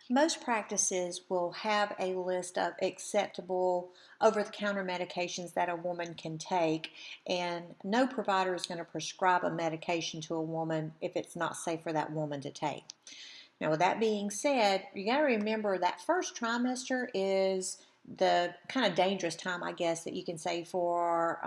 Most practices will have a list of acceptable over-the-counter medications that a woman can take, and no provider is going to prescribe a medication to a woman if it's not safe for that woman to take. Now, with that being said, you got to remember that first trimester is the kind of dangerous time, I guess, that you can say for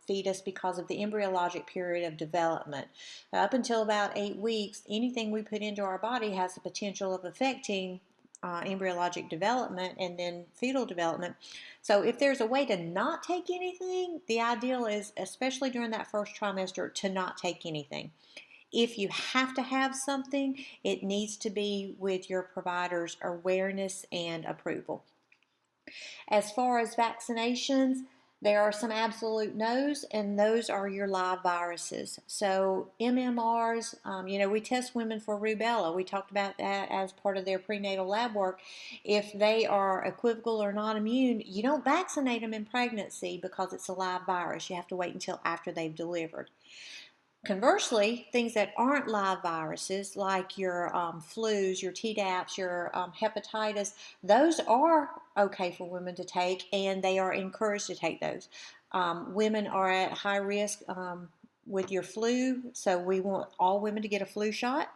fetus because of the embryologic period of development. Up until about 8 weeks, anything we put into our body has the potential of affecting embryologic development and then fetal development. So if there's a way to not take anything, the ideal is, especially during that first trimester, to not take anything. If you have to have something, it needs to be with your provider's awareness and approval. As far as vaccinations, there are some absolute no's, and those are your live viruses. So MMRs, we test women for rubella. We talked about that as part of their prenatal lab work. If they are equivocal or not immune, you don't vaccinate them in pregnancy because it's a live virus. You have to wait until after they've delivered. Conversely, things that aren't live viruses, like your flus, your Tdaps, your hepatitis, those are okay for women to take, and they are encouraged to take those. Women are at high risk with your flu, so we want all women to get a flu shot.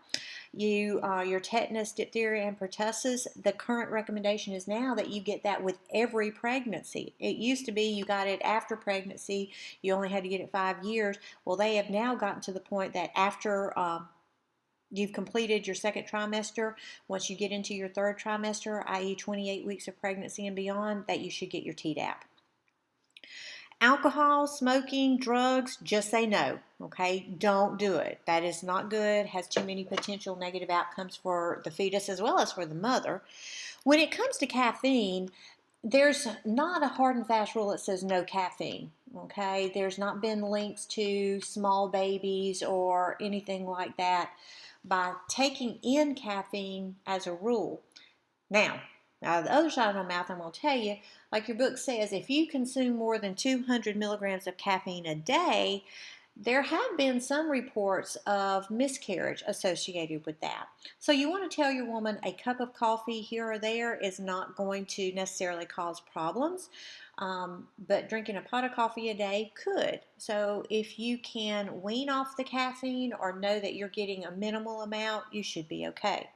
Your tetanus, diphtheria, and pertussis, the current recommendation is now that you get that with every pregnancy. It used to be you got it after pregnancy, you only had to get it 5 years. Well, they have now gotten to the point that after you've completed your second trimester, once you get into your third trimester, i.e. 28 weeks of pregnancy and beyond, that you should get your Tdap. Alcohol, smoking, drugs, just say no, okay? Don't do it. That is not good, has too many potential negative outcomes for the fetus as well as for the mother. When it comes to caffeine, there's not a hard and fast rule that says no caffeine, okay? There's not been links to small babies or anything like that by taking in caffeine as a rule. Now, out of the other side of my mouth, I'm going to tell you, like your book says, if you consume more than 200 milligrams of caffeine a day, there have been some reports of miscarriage associated with that. So you want to tell your woman a cup of coffee here or there is not going to necessarily cause problems, but drinking a pot of coffee a day could. So if you can wean off the caffeine or know that you're getting a minimal amount, you should be okay.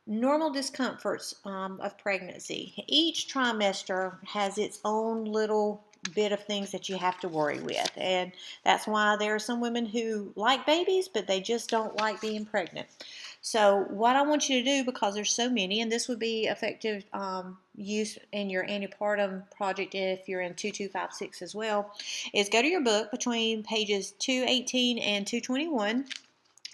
Normal discomforts of pregnancy. Each trimester has its own little bit of things that you have to worry with, and that's why there are some women who like babies, but they just don't like being pregnant. So what I want you to do, because there's so many, and this would be effective use in your antepartum project if you're in 2256 as well, is go to your book between pages 218 and 221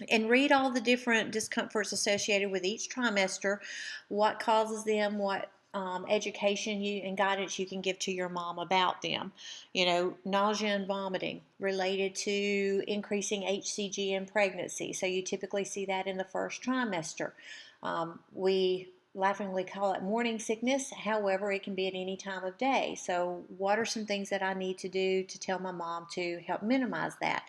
and read all the different discomforts associated with each trimester, what causes them, what education and guidance you can give to your mom about them. Nausea and vomiting related to increasing HCG in pregnancy. So you typically see that in the first trimester. We laughingly call it morning sickness. However, it can be at any time of day. So what are some things that I need to do to tell my mom to help minimize that?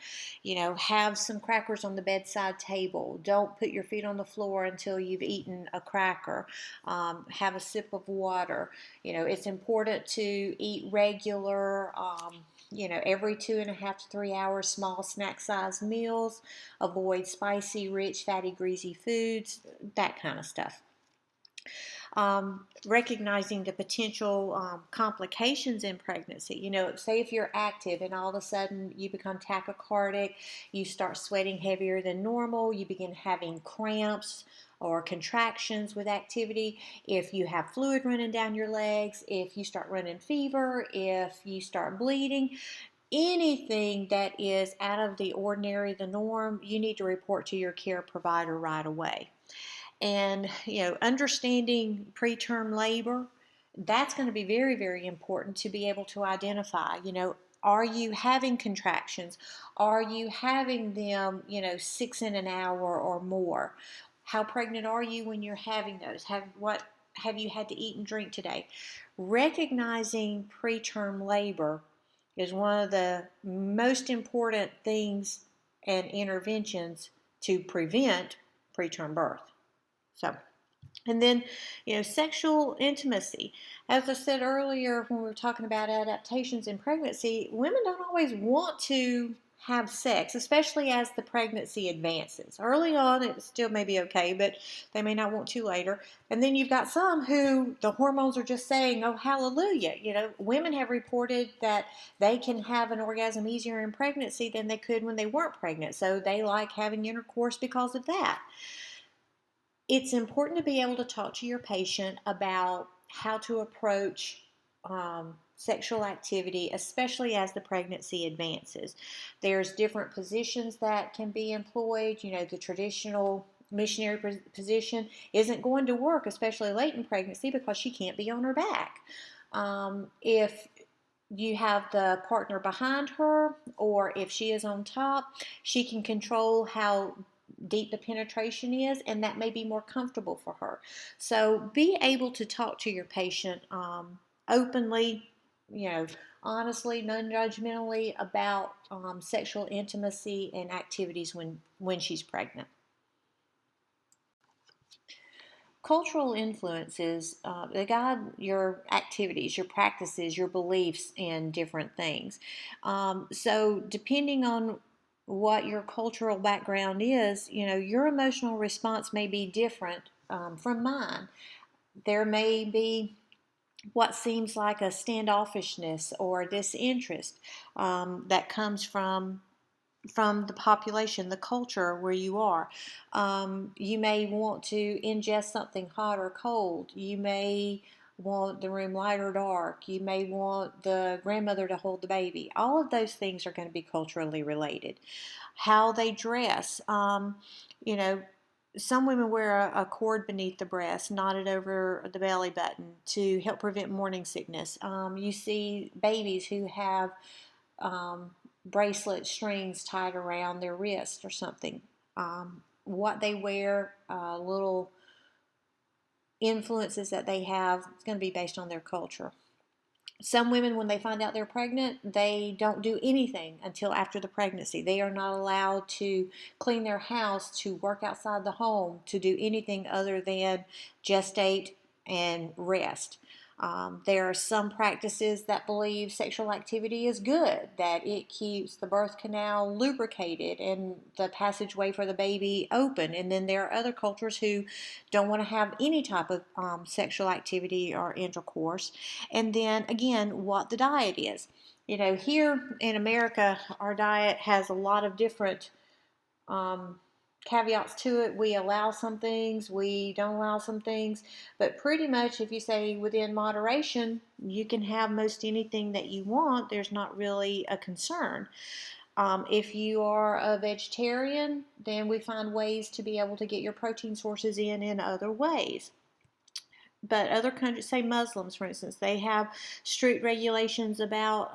Have some crackers on the bedside table. Don't put your feet on the floor until you've eaten a cracker. Have a sip of water. It's important to eat regular, every 2.5 to 3 hours, small snack-sized meals. Avoid spicy, rich, fatty, greasy foods, that kind of stuff. Recognizing the potential complications in pregnancy. Say if you're active and all of a sudden you become tachycardic, you start sweating heavier than normal, you begin having cramps or contractions with activity, if you have fluid running down your legs, if you start running fever, if you start bleeding, anything that is out of the ordinary, the norm, you need to report to your care provider right away. And, understanding preterm labor, that's going to be very, very important to be able to identify, are you having contractions? Are you having them, 6 in an hour or more? How pregnant are you when you're having those? What have you had to eat and drink today? Recognizing preterm labor is one of the most important things and interventions to prevent preterm birth. So And then, sexual intimacy. As I said earlier, when we were talking about adaptations in pregnancy, women don't always want to have sex, especially as the pregnancy advances. Early on, it still may be okay, but they may not want to later. And then you've got some who the hormones are just saying, oh, hallelujah. Women have reported that they can have an orgasm easier in pregnancy than they could when they weren't pregnant. So they like having intercourse because of that. It's important to be able to talk to your patient about how to approach sexual activity, especially as the pregnancy advances. There's different positions that can be employed. The traditional missionary position isn't going to work, especially late in pregnancy, because she can't be on her back. If you have the partner behind her, or if she is on top, she can control how deep the penetration is, and that may be more comfortable for her. So be able to talk to your patient openly, honestly, non-judgmentally about sexual intimacy and activities when she's pregnant. Cultural influences they guide your activities, your practices, your beliefs in different things. So depending on what your cultural background is, your emotional response may be different from mine. There may be what seems like a standoffishness or a disinterest that comes from the population, the culture where you are. You may want to ingest something hot or cold. You may want the room light or dark. You may want the grandmother to hold the baby. All of those things are going to be culturally related. How they dress. You know, some women wear a cord beneath the breast, knotted over the belly button to help prevent morning sickness. You see babies who have um, bracelet strings tied around their wrist or something. What they wear, little influences that they have, it's going to be based on their culture. Some women, when they find out they're pregnant, they don't do anything until after the pregnancy. They are not allowed to clean their house, to work outside the home, to do anything other than gestate and rest. There are some practices that believe sexual activity is good, that it keeps the birth canal lubricated and the passageway for the baby open. And then there are other cultures who don't want to have any type of sexual activity or intercourse. And then again, what the diet is. Here in America, our diet has a lot of different um, caveats to it. We allow some things, we don't allow some things, but pretty much if you say within moderation, you can have most anything that you want. There's not really a concern. If you are a vegetarian, then we find ways to be able to get your protein sources in other ways. But other countries, say Muslims, for instance, they have strict regulations about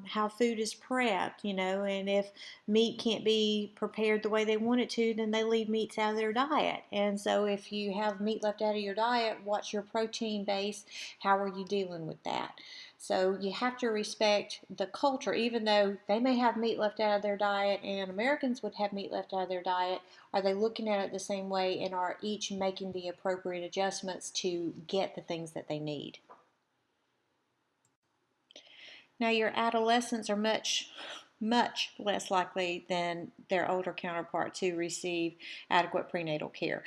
how food is prepped, and if meat can't be prepared the way they want it to, then they leave meats out of their diet. And so if you have meat left out of your diet, what's your protein base? How are you dealing with that? So you have to respect the culture, even though they may have meat left out of their diet and Americans would have meat left out of their diet. Are they looking at it the same way, and are each making the appropriate adjustments to get the things that they need? Now, your adolescents are much less likely than their older counterpart to receive adequate prenatal care.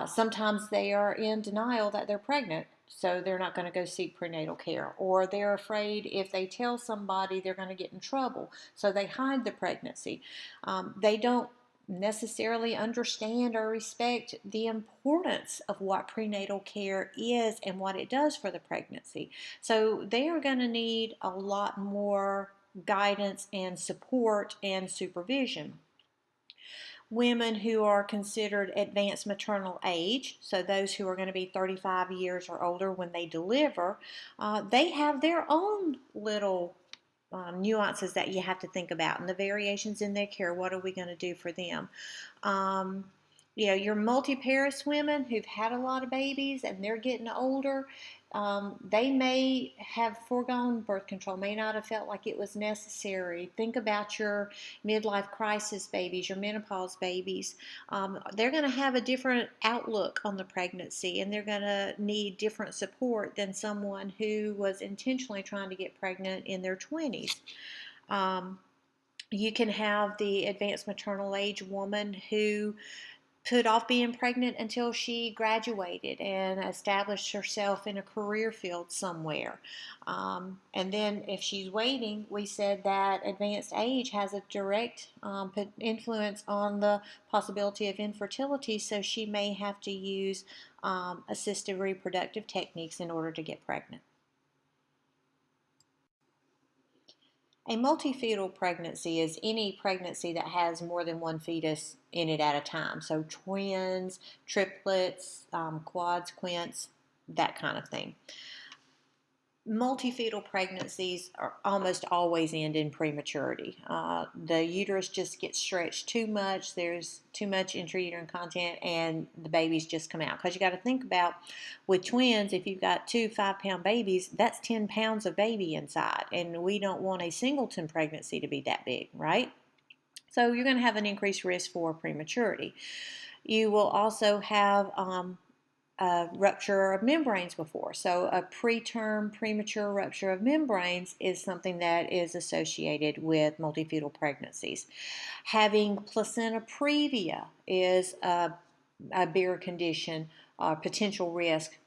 Sometimes they are in denial that they're pregnant, so they're not going to go seek prenatal care, or they're afraid if they tell somebody they're going to get in trouble, so they hide the pregnancy. They don't necessarily understand or respect the importance of what prenatal care is and what it does for the pregnancy. So they are going to need a lot more guidance and support and supervision. Women who are considered advanced maternal age, so those who are going to be 35 years or older when they deliver, they have their own little nuances that you have to think about, and the variations in their care. What are we going to do for them? your multi-parous women who've had a lot of babies and they're getting older, they may have foregone birth control, may not have felt like it was necessary. Think about your midlife crisis babies, your menopause babies. They're going to have a different outlook on the pregnancy, and they're going to need different support than someone who was intentionally trying to get pregnant in their 20s. You can have the advanced maternal age woman who put off being pregnant until she graduated and established herself in a career field somewhere. And then if she's waiting, we said that advanced age has a direct influence on the possibility of infertility, so she may have to use assisted reproductive techniques in order to get pregnant. A multifetal pregnancy is any pregnancy that has more than one fetus in it at a time. So twins, triplets, quads, quints, that kind of thing. Multifetal pregnancies are almost always end in prematurity. The uterus just gets stretched too much. There's too much intrauterine content, and the babies just come out. Because you got to think about with twins, if you've got two 5-pound babies, that's 10 pounds of baby inside, and we don't want a singleton pregnancy to be that big, right? So you're going to have an increased risk for prematurity. You will also have rupture of membranes before. So a preterm premature rupture of membranes is something that is associated with multifetal pregnancies. Having placenta previa is a bigger condition, potential risk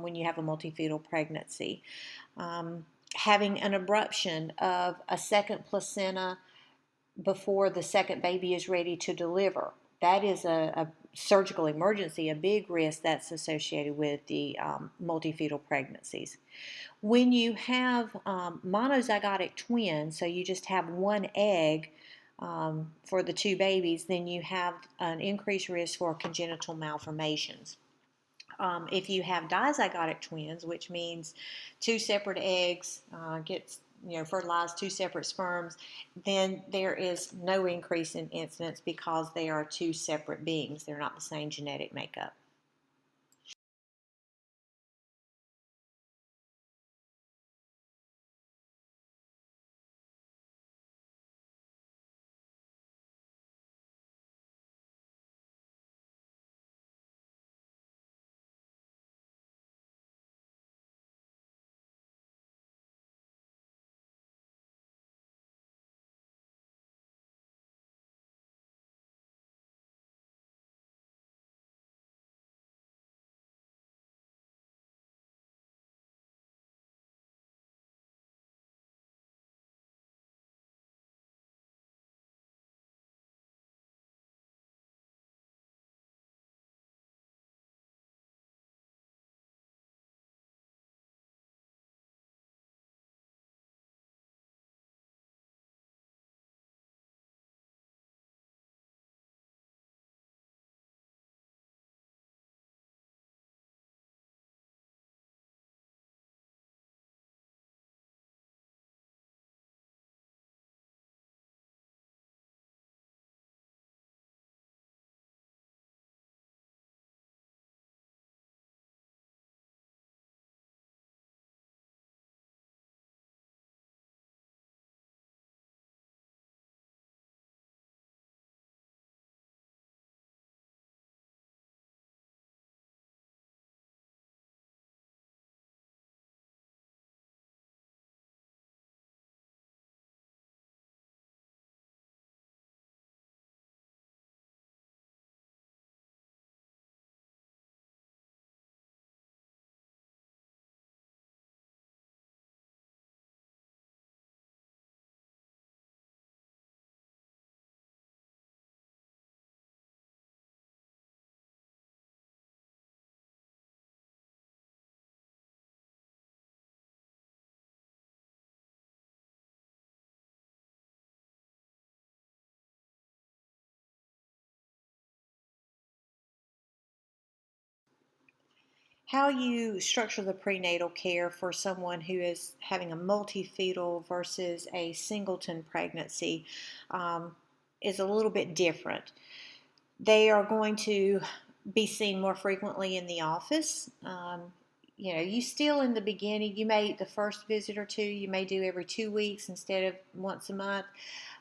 when you have a multifetal pregnancy. Having an abruption of a second placenta before the second baby is ready to deliver. That is a surgical emergency, a big risk that's associated with the multifetal pregnancies. When you have monozygotic twins, so you just have one egg for the two babies, then you have an increased risk for congenital malformations. If you have dizygotic twins, which means two separate eggs gets fertilize two separate sperms, then there is no increase in incidence because they are two separate beings. They're not the same genetic makeup. How you structure the prenatal care for someone who is having a multifetal versus a singleton pregnancy is a little bit different. They are going to be seen more frequently in the office. You still in the beginning, the first visit or two, you may do every 2 weeks instead of once a month,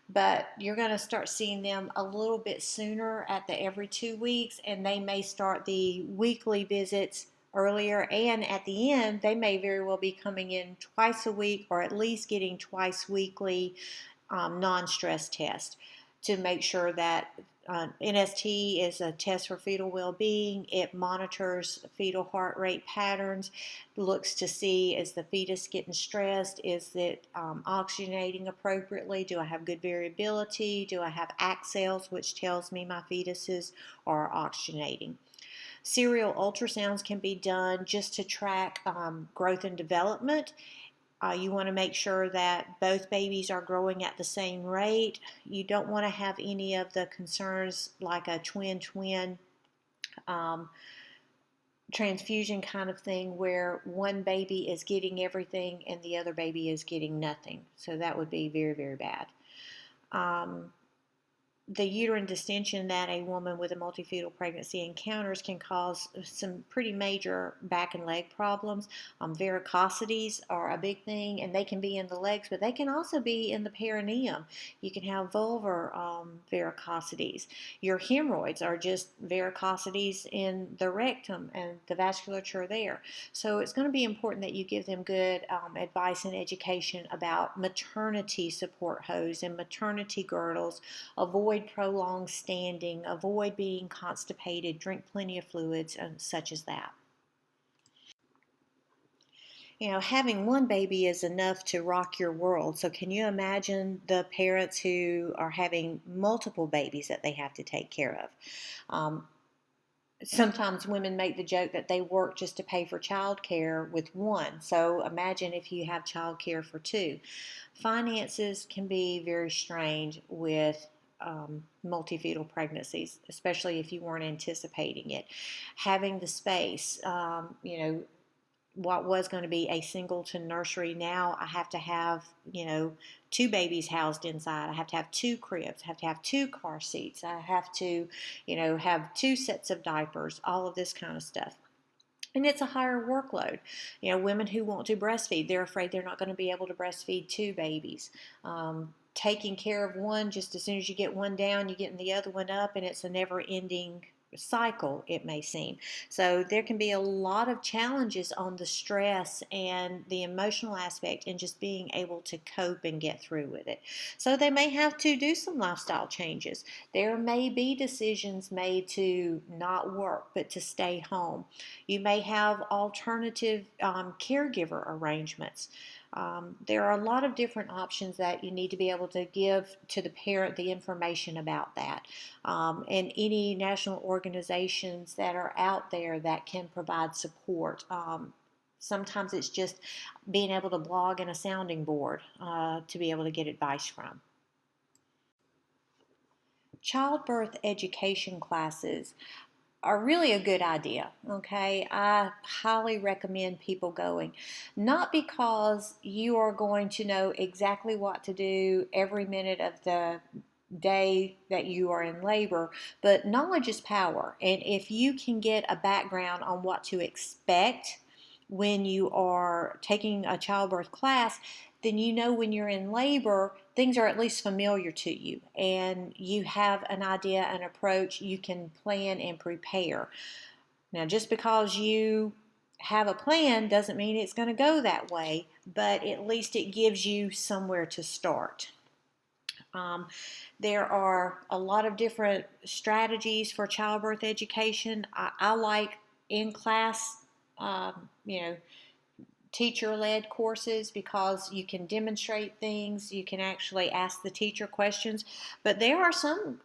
but you're going to start seeing them a little bit sooner at the every 2 weeks, and they may start the weekly visits earlier, and at the end, they may very well be coming in twice a week or at least getting twice weekly non-stress test to make sure that NST is a test for fetal well-being. It monitors fetal heart rate patterns, looks to see, is the fetus getting stressed? Is it oxygenating appropriately? Do I have good variability? Do I have ACT cells, which tells me my fetuses are oxygenating? Serial ultrasounds can be done just to track growth and development. You want to make sure that both babies are growing at the same rate. You don't want to have any of the concerns like a twin um, transfusion kind of thing where one baby is getting everything and the other baby is getting nothing. So that would be very, very bad. The uterine distension that a woman with a multifetal pregnancy encounters can cause some pretty major back and leg problems. Varicosities are a big thing, and they can be in the legs, but they can also be in the perineum. You can have vulvar varicosities. Your hemorrhoids are just varicosities in the rectum and the vasculature there. So it's going to be important that you give them good advice and education about maternity support hose and maternity girdles. Avoid prolonged standing, avoid being constipated, drink plenty of fluids, such as that. Having one baby is enough to rock your world. So can you imagine the parents who are having multiple babies that they have to take care of? Sometimes women make the joke that they work just to pay for child care with one. So imagine if you have child care for two. Finances can be very strained with multifetal pregnancies, especially if you weren't anticipating it. Having the space, what was going to be a singleton nursery, now I have to have, two babies housed inside. I have to have two cribs. I have to have two car seats. I have to, have two sets of diapers, all of this kind of stuff. And it's a higher workload. Women who want to breastfeed, they're afraid they're not going to be able to breastfeed two babies. Taking care of one, just as soon as you get one down, you're getting the other one up, and it's a never-ending cycle, it may seem. So there can be a lot of challenges on the stress and the emotional aspect and just being able to cope and get through with it. So they may have to do some lifestyle changes. There may be decisions made to not work but to stay home. You may have alternative caregiver arrangements. There are a lot of different options that you need to be able to give to the parent the information about that. And any national organizations that are out there that can provide support. Sometimes it's just being able to blog and a sounding board to be able to get advice from. Childbirth education classes are really a good idea, okay? I highly recommend people going. Not because you are going to know exactly what to do every minute of the day that you are in labor, but knowledge is power. And if you can get a background on what to expect when you are taking a childbirth class, then when you're in labor, things are at least familiar to you and you have an idea, an approach, you can plan and prepare. Now, just because you have a plan doesn't mean it's going to go that way, but at least it gives you somewhere to start. There are a lot of different strategies for childbirth education. I like in-class, teacher-led courses because you can demonstrate things, you can actually ask the teacher questions, but there are some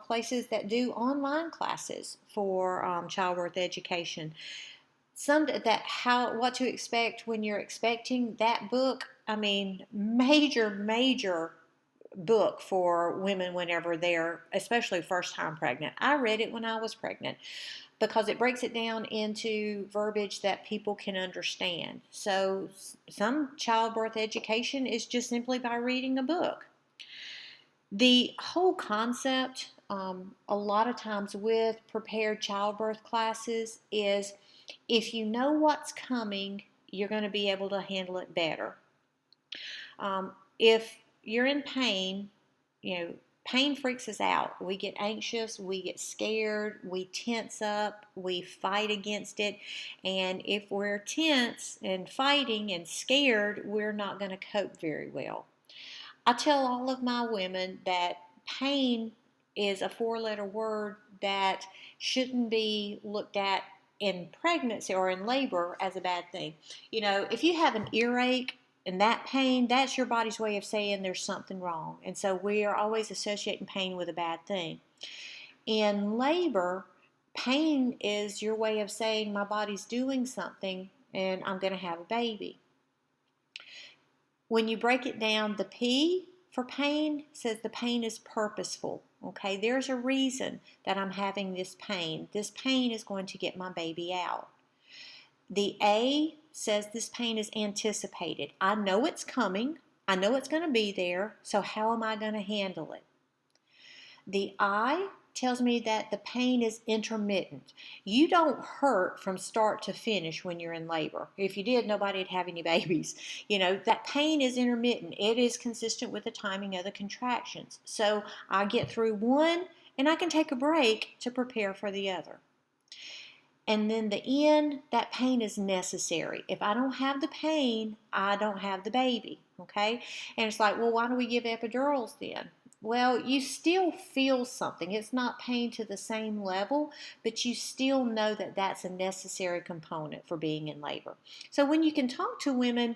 places that do online classes for childbirth education. What to expect when you're expecting, that book, major book for women whenever they're especially first time pregnant. I read it when I was pregnant because it breaks it down into verbiage that people can understand. So some childbirth education is just simply by reading a book. The whole concept, a lot of times with prepared childbirth classes, is if you know what's coming, you're going to be able to handle it better. If you're in pain, pain freaks us out. We get anxious, we get scared, we tense up, we fight against it. And if we're tense and fighting and scared, we're not going to cope very well. I tell all of my women that pain is a four-letter word that shouldn't be looked at in pregnancy or in labor as a bad thing. If you have an earache and that pain, that's your body's way of saying there's something wrong. And so we are always associating pain with a bad thing. In labor, pain is your way of saying my body's doing something and I'm going to have a baby. When you break it down, the P for pain says the pain is purposeful. Okay, there's a reason that I'm having this pain. This pain is going to get my baby out. The A says this pain is anticipated. I know it's coming. I know it's going to be there. So how am I going to handle it? The I tells me that the pain is intermittent. You don't hurt from start to finish when you're in labor. If you did, nobody'd have any babies. That pain is intermittent. It is consistent with the timing of the contractions. So I get through one and I can take a break to prepare for the other. And then the N, that pain is necessary. If I don't have the pain, I don't have the baby. Okay? And it's like, well, why do we give epidurals then? Well, you still feel something. It's not pain to the same level, but you still know that that's a necessary component for being in labor. So when you can talk to women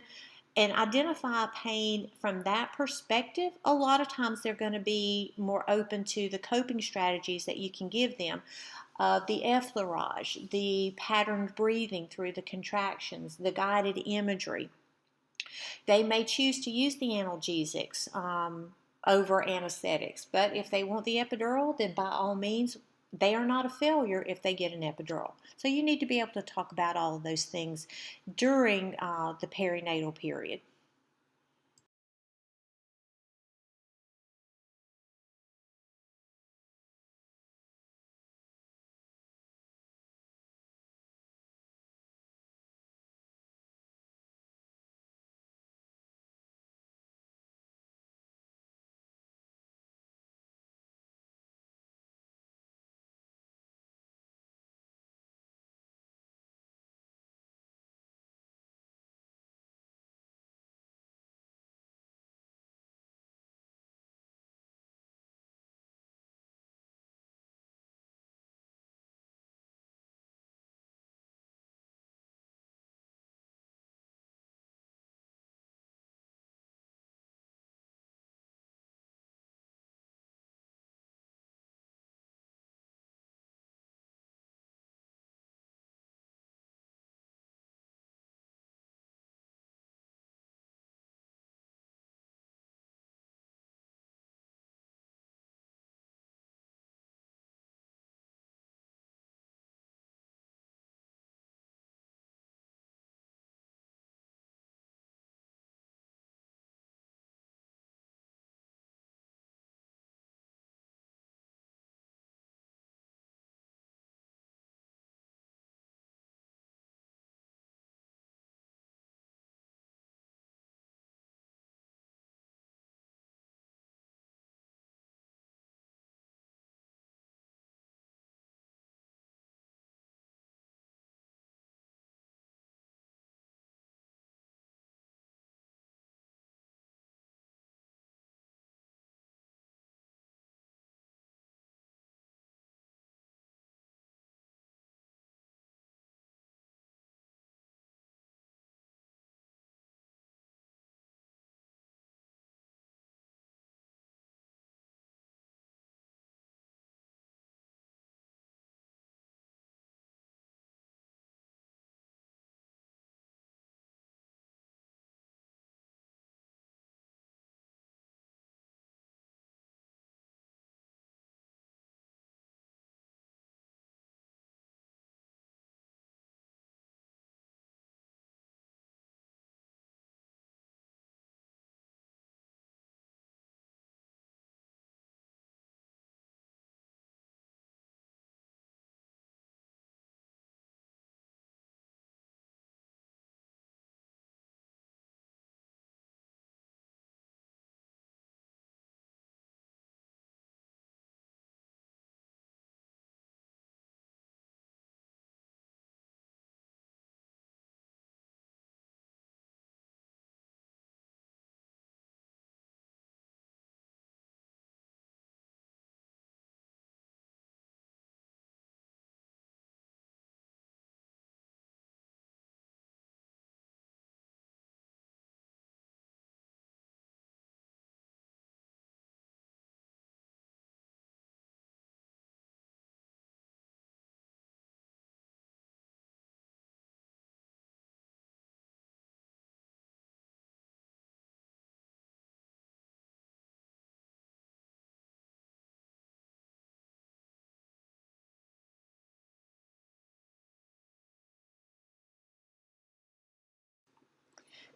and identify pain from that perspective, a lot of times they're going to be more open to the coping strategies that you can give them. The effleurage, the patterned breathing through the contractions, the guided imagery. They may choose to use the analgesics over anesthetics, but if they want the epidural, then by all means, they are not a failure if they get an epidural. So you need to be able to talk about all of those things during the perinatal period.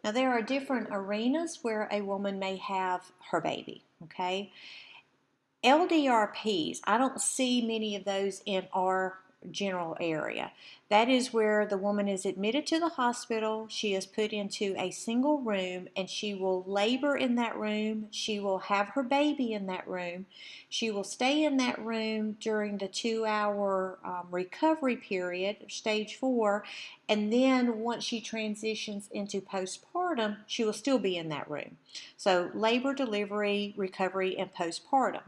Now, there are different arenas where a woman may have her baby, okay? LDRPs, I don't see many of those in our general area. That is where the woman is admitted to the hospital. She is put into a single room and she will labor in that room. She will have her baby in that room. She will stay in that room during the 2 hour recovery period, stage 4, and then once she transitions into postpartum, she will still be in that room. So labor, delivery, recovery, and postpartum.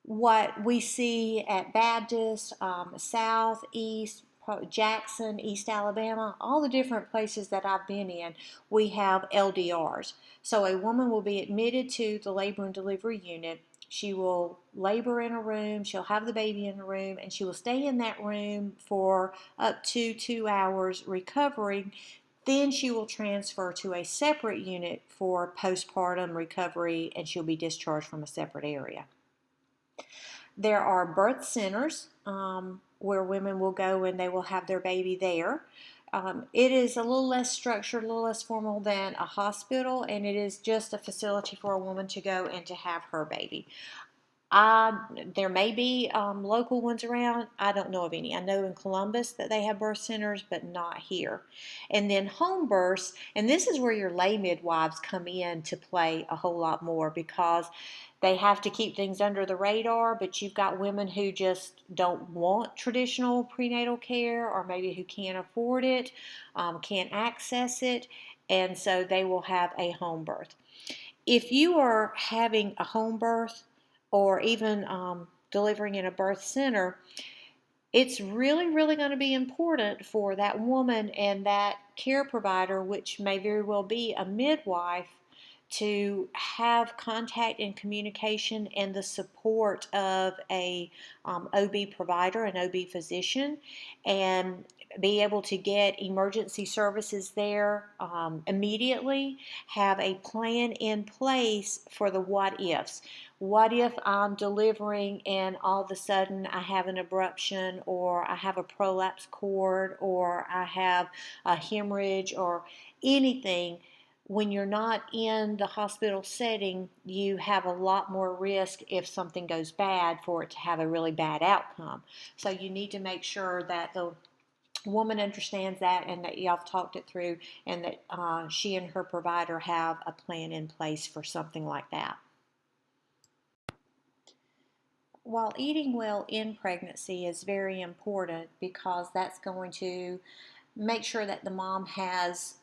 What we see at Baptist, South, East, Jackson, East Alabama, all the different places that I've been in, we have LDRs. So a woman will be admitted to the labor and delivery unit. She will labor in a room, she'll have the baby in a room, and she will stay in that room for up to 2 hours recovering. Then she will transfer to a separate unit for postpartum recovery, and she'll be discharged from a separate area. There are birth centers where women will go and they will have their baby there. It is a little less structured, a little less formal than a hospital, and it is just a facility for a woman to go and to have her baby. There may be local ones around. I don't know of any. I know in Columbus that they have birth centers, but not here. And then home births, and this is where your lay midwives come in to play a whole lot more, because they have to keep things under the radar, but you've got women who just don't want traditional prenatal care, or maybe who can't afford it, can't access it, and so they will have a home birth. If you are having a home birth, or even delivering in a birth center, it's really, really going to be important for that woman and that care provider, which may very well be a midwife, to have contact and communication and the support of a OB provider, an OB physician, and be able to get emergency services there immediately, have a plan in place for the what ifs. What if I'm delivering and all of a sudden I have an abruption, or I have a prolapse cord, or I have a hemorrhage, or anything? When you're not in the hospital setting, you have a lot more risk if something goes bad for it to have a really bad outcome. So you need to make sure that the woman understands that, and that y'all have talked it through, and that she and her provider have a plan in place for something like that. While eating well in pregnancy is very important, because that's going to make sure that the mom has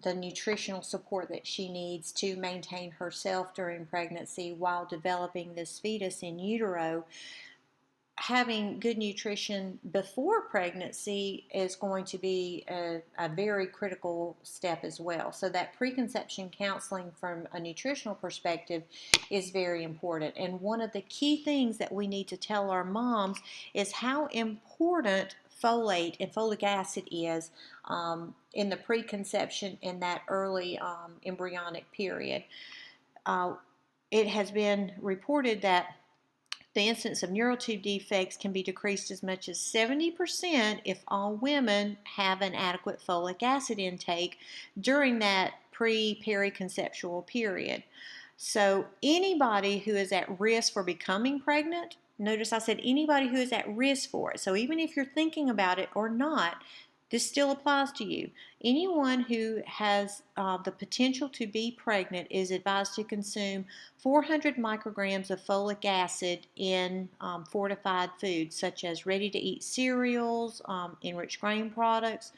the nutritional support that she needs to maintain herself during pregnancy while developing this fetus in utero. Having good nutrition before pregnancy is going to be a very critical step as well. So that preconception counseling from a nutritional perspective is very important. And one of the key things that we need to tell our moms is how important folate and folic acid is in the preconception in that early embryonic period. It has been reported that the incidence of neural tube defects can be decreased as much as 70% if all women have an adequate folic acid intake during that periconceptual period. So anybody who is at risk for becoming pregnant, notice I said anybody who is at risk for it. So even if you're thinking about it or not, this still applies to you. Anyone who has the potential to be pregnant is advised to consume 400 micrograms of folic acid in fortified foods, such as ready-to-eat cereals, enriched grain products,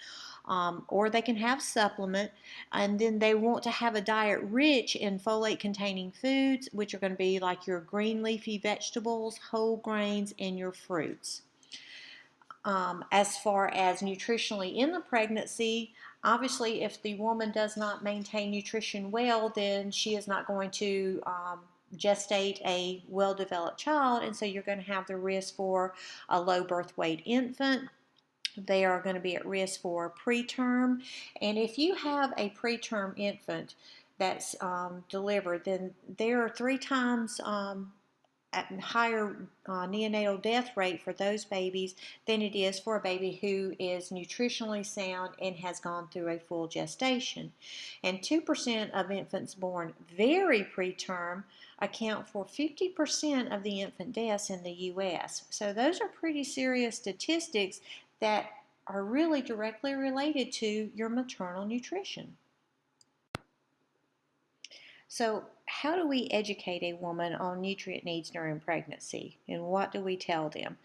or they can have supplement. And then they want to have a diet rich in folate-containing foods, which are going to be like your green leafy vegetables, whole grains, and your fruits. As far as nutritionally in the pregnancy, obviously if the woman does not maintain nutrition well, then she is not going to gestate a well-developed child, and so you're going to have the risk for a low birth weight infant. They are going to be at risk for preterm, and if you have a preterm infant that's delivered, then there are 3 times higher neonatal death rate for those babies than it is for a baby who is nutritionally sound and has gone through a full gestation. And 2% of infants born very preterm account for 50% of the infant deaths in the U.S. So those are pretty serious statistics that are really directly related to your maternal nutrition. So, how do we educate a woman on nutrient needs during pregnancy, and what do we tell them?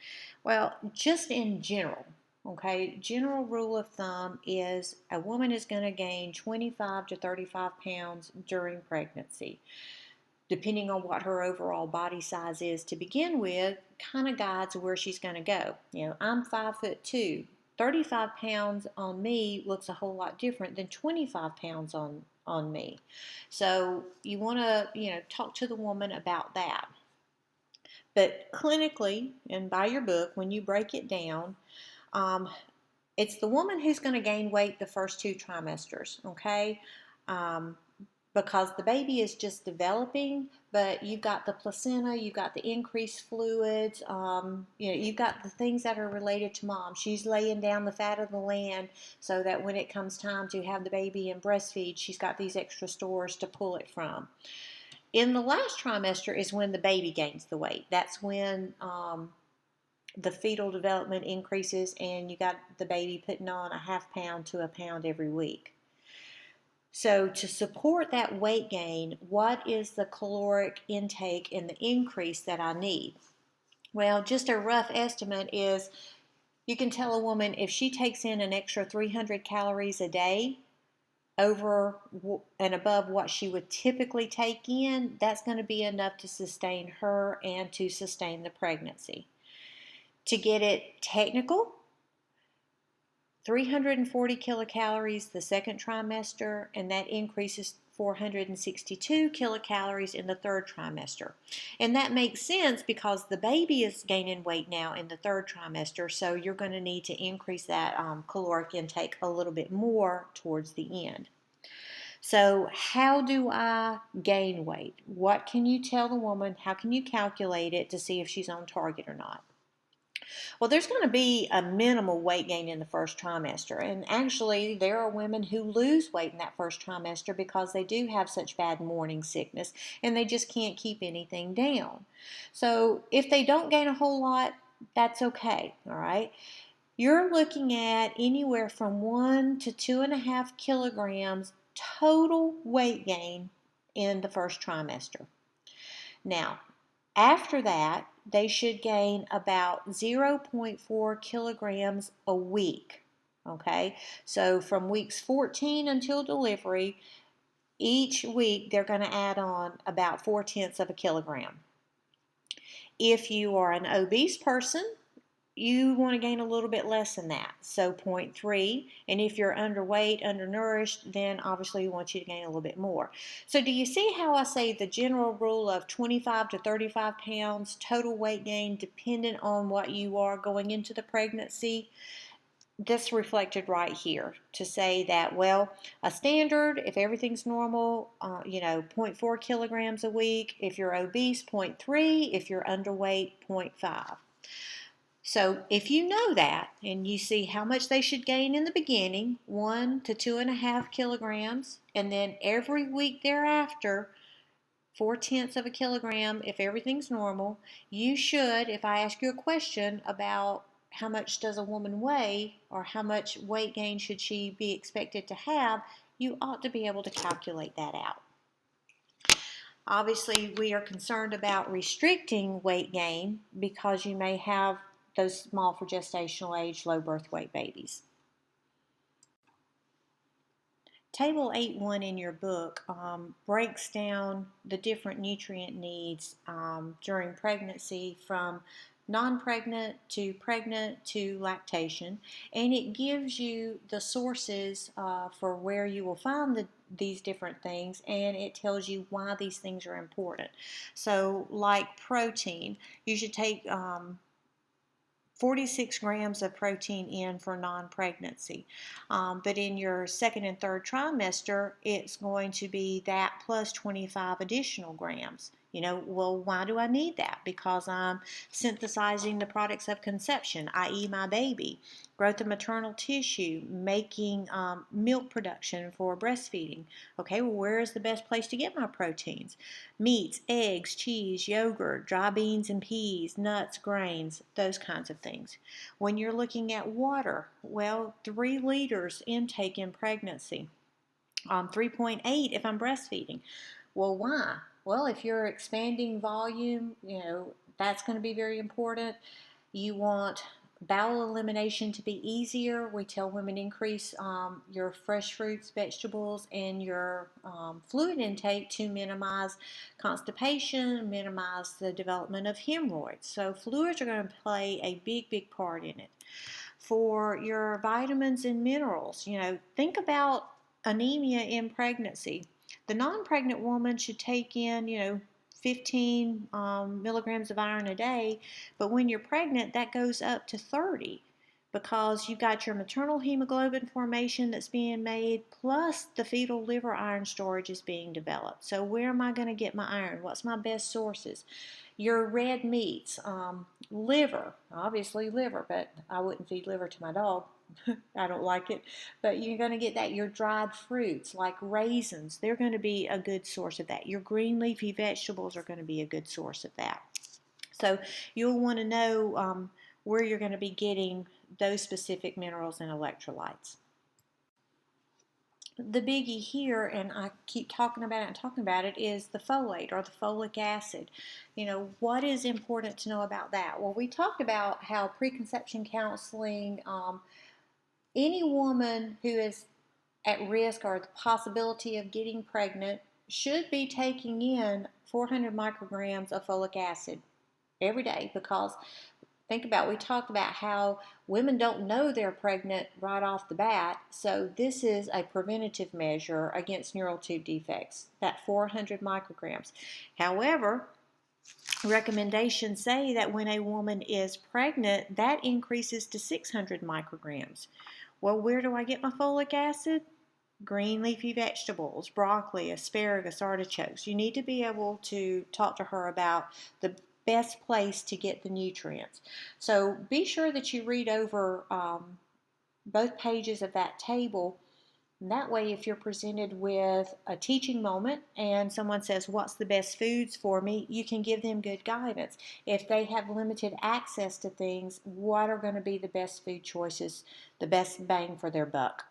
Well, just in general, okay, general rule of thumb is a woman is going to gain 25 to 35 pounds during pregnancy. Depending on what her overall body size is to begin with, kind of guides where she's going to go. I'm 5'2". 35 pounds on me looks a whole lot different than 25 pounds on me. So you want to, talk to the woman about that. But clinically, and by your book, when you break it down, it's the woman who's going to gain weight the first 2 trimesters, okay? Because the baby is just developing, but you've got the placenta, you've got the increased fluids, you've got the things that are related to mom. She's laying down the fat of the land so that when it comes time to have the baby and breastfeed, she's got these extra stores to pull it from. In the last trimester is when the baby gains the weight. That's when the fetal development increases and you got the baby putting on a ½ pound to a pound every week. So to support that weight gain, what is the caloric intake and the increase that I need? Well, just a rough estimate is you can tell a woman if she takes in an extra 300 calories a day over and above what she would typically take in, that's going to be enough to sustain her and to sustain the pregnancy. To get it technical, 340 kilocalories the second trimester, and that increases 462 kilocalories in the third trimester. And that makes sense because the baby is gaining weight now in the third trimester, so you're going to need to increase that caloric intake a little bit more towards the end. So how do I gain weight? What can you tell the woman? How can you calculate it to see if she's on target or not? Well, there's going to be a minimal weight gain in the first trimester. And actually, there are women who lose weight in that first trimester because they do have such bad morning sickness and they just can't keep anything down. So if they don't gain a whole lot, that's okay, all right? You're looking at anywhere from 1 to 2.5 kilograms total weight gain in the first trimester. Now, after that, they should gain about 0.4 kilograms a week, okay? So from weeks 14 until delivery, each week they're going to add on about 0.4 of a kilogram. If you are an obese person, you want to gain a little bit less than that, so 0.3. And if you're underweight, undernourished, then obviously we want you to gain a little bit more. So do you see how I say the general rule of 25 to 35 pounds total weight gain dependent on what you are going into the pregnancy? This reflected right here to say that, well, a standard, if everything's normal, 0.4 kilograms a week. If you're obese, 0.3. If you're underweight, 0.5. So if you know that and you see how much they should gain in the beginning, 1 to 2.5 kilograms, and then every week thereafter, 0.4 of a kilogram if everything's normal, you should, if I ask you a question about how much does a woman weigh or how much weight gain should she be expected to have, you ought to be able to calculate that out. Obviously, we are concerned about restricting weight gain because you may have those small for gestational age, low birth weight babies. Table 8.1 in your book breaks down the different nutrient needs during pregnancy from non-pregnant to lactation, and it gives you the sources for where you will find these different things, and it tells you why these things are important. So like protein, you should take 46 grams of protein in for non-pregnancy. But in your second and third trimester, it's going to be that plus 25 additional grams. Well, why do I need that? Because I'm synthesizing the products of conception, i.e., my baby, growth of maternal tissue, making milk production for breastfeeding. Okay, well, where is the best place to get my proteins? Meats, eggs, cheese, yogurt, dry beans and peas, nuts, grains, those kinds of things. When you're looking at water, well, 3 liters intake in pregnancy. 3.8 if I'm breastfeeding. Well, why? Well, if you're expanding volume, that's going to be very important. You want bowel elimination to be easier. We tell women increase your fresh fruits, vegetables, and your fluid intake to minimize constipation, minimize the development of hemorrhoids. So fluids are going to play a big, big part in it. For your vitamins and minerals, think about anemia in pregnancy. The non-pregnant woman should take in, 15 milligrams of iron a day, but when you're pregnant, that goes up to 30 because you've got your maternal hemoglobin formation that's being made, plus the fetal liver iron storage is being developed. So where am I going to get my iron? What's my best sources? Your red meats, liver, obviously liver, but I wouldn't feed liver to my dog. I don't like it. But you're going to get that. Your dried fruits like raisins, they're going to be a good source of that. Your green leafy vegetables are going to be a good source of that. So you'll want to know where you're going to be getting those specific minerals and electrolytes. The biggie here, and I keep talking about it, is the folate or the folic acid. What is important to know about that? Well, we talked about how preconception counseling, any woman who is at risk or the possibility of getting pregnant should be taking in 400 micrograms of folic acid every day, because think about, we talked about how women don't know they're pregnant right off the bat. So this is a preventative measure against neural tube defects, that 400 micrograms. However, recommendations say that when a woman is pregnant, that increases to 600 micrograms. Well, where do I get my folic acid? Green leafy vegetables, broccoli, asparagus, artichokes. You need to be able to talk to her about the best place to get the nutrients. So be sure that you read over both pages of that table. And that way, if you're presented with a teaching moment and someone says, what's the best foods for me, you can give them good guidance. If they have limited access to things, what are going to be the best food choices, the best bang for their buck?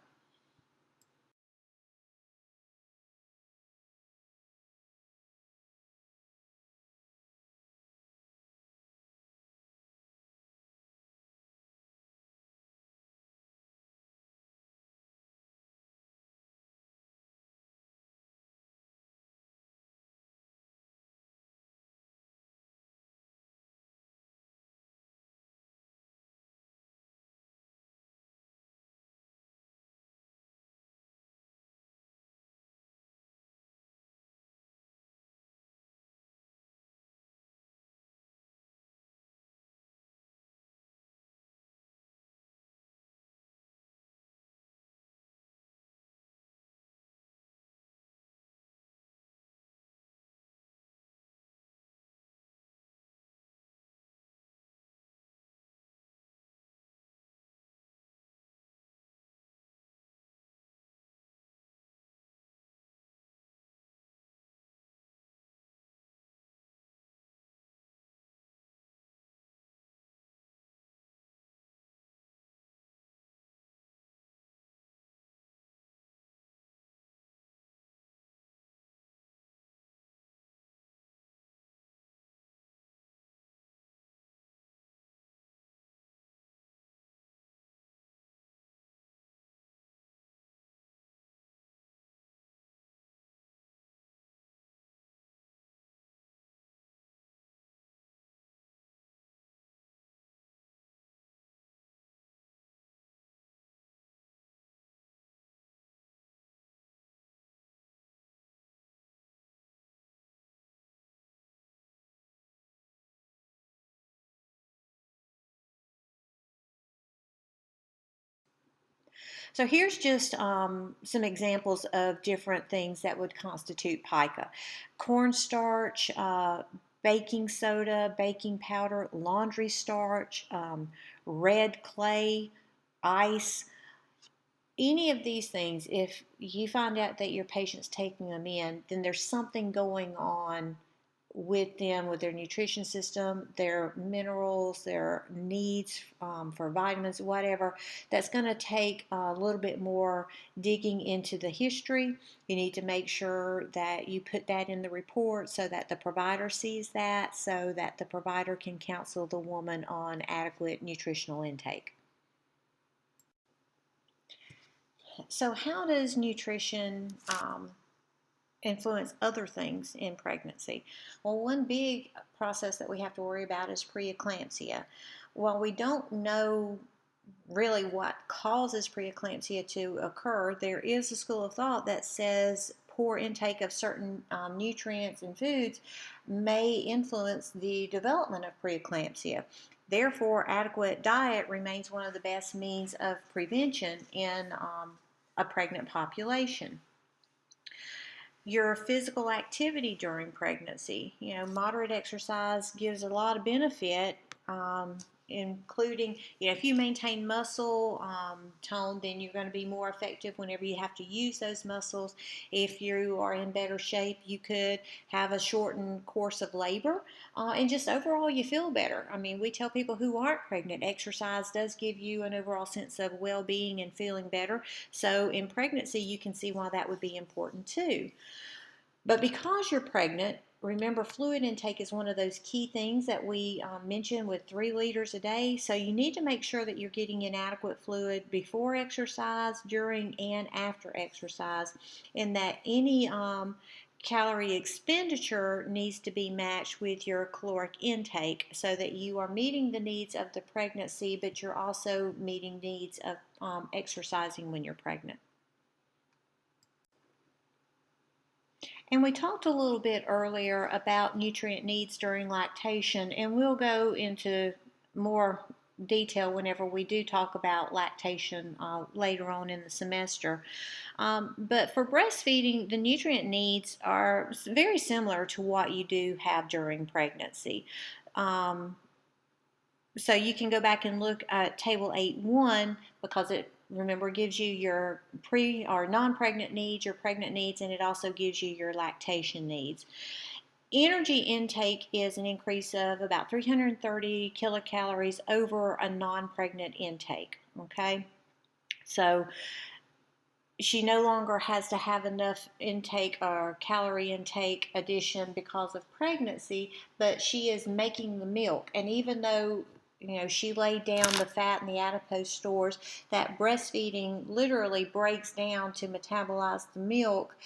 So here's just some examples of different things that would constitute pica: cornstarch, baking soda, baking powder, laundry starch, red clay, ice. Any of these things, if you find out that your patient's taking them in, then there's something going on with them, with their nutrition system, their minerals, their needs for vitamins, whatever, that's going to take a little bit more digging into the history. You need to make sure that you put that in the report so that the provider sees that, so that the provider can counsel the woman on adequate nutritional intake. So, how does nutrition influence other things in pregnancy? Well, one big process that we have to worry about is preeclampsia. While we don't know really what causes preeclampsia to occur, there is a school of thought that says poor intake of certain nutrients and foods may influence the development of preeclampsia. Therefore, adequate diet remains one of the best means of prevention in a pregnant population. Your physical activity during pregnancy. Moderate exercise gives a lot of benefit, including, if you maintain muscle tone, then you're going to be more effective whenever you have to use those muscles. If you are in better shape, you could have a shortened course of labor, and just overall you feel better. I mean, we tell people who aren't pregnant, exercise does give you an overall sense of well-being and feeling better. So in pregnancy, you can see why that would be important too. But because you're pregnant, remember, fluid intake is one of those key things that we mentioned, with 3 liters a day. So you need to make sure that you're getting inadequate fluid before exercise, during, and after exercise, and that any calorie expenditure needs to be matched with your caloric intake, so that you are meeting the needs of the pregnancy, but you're also meeting needs of exercising when you're pregnant. And we talked a little bit earlier about nutrient needs during lactation, and we'll go into more detail whenever we do talk about lactation later on in the semester. But for breastfeeding, the nutrient needs are very similar to what you do have during pregnancy. So you can go back and look at Table 8.1, because it, remember, gives you your pre or non-pregnant needs, your pregnant needs, and it also gives you your lactation needs. Energy intake is an increase of about 330 kilocalories over a non-pregnant intake, okay? So she no longer has to have enough intake or calorie intake addition because of pregnancy, but she is making the milk. And even though she laid down the fat and the adipose stores that breastfeeding literally breaks down to metabolize the milk,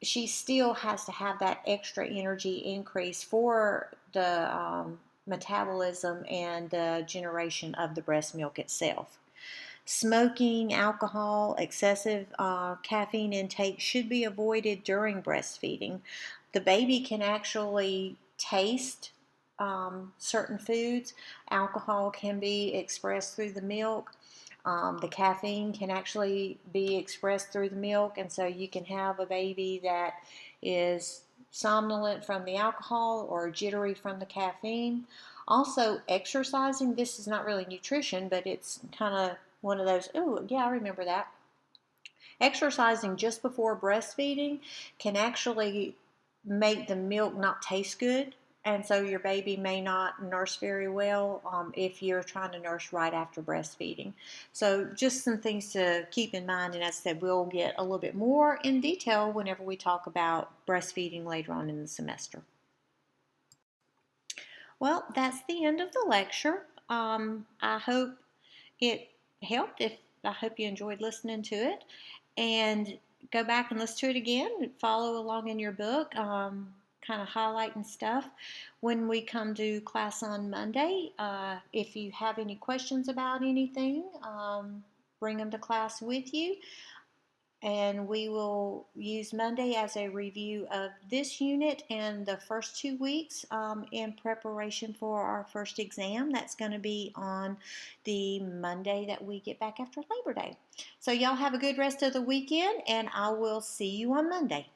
she still has to have that extra energy increase for the metabolism and the generation of the breast milk itself. Smoking, alcohol, excessive caffeine intake should be avoided during breastfeeding. The baby can actually taste certain foods. Alcohol can be expressed through the milk. The caffeine can actually be expressed through the milk, and so you can have a baby that is somnolent from the alcohol or jittery from the caffeine. Also, exercising, this is not really nutrition, but it's kind of one of those, oh, yeah, I remember that. Exercising just before breastfeeding can actually make the milk not taste good, and so your baby may not nurse very well if you're trying to nurse right after breastfeeding. So just some things to keep in mind, and as I said, we'll get a little bit more in detail whenever we talk about breastfeeding later on in the semester. Well, that's the end of the lecture. I hope it helped. I hope you enjoyed listening to it, and go back and listen to it again. Follow along in your book, kind of highlighting stuff. When we come to class on Monday, if you have any questions about anything, bring them to class with you. and we will use Monday as a review of this unit and the first 2 weeks in preparation for our first exam. That's going to be on the Monday that we get back after Labor Day. So y'all have a good rest of the weekend, and I will see you on Monday.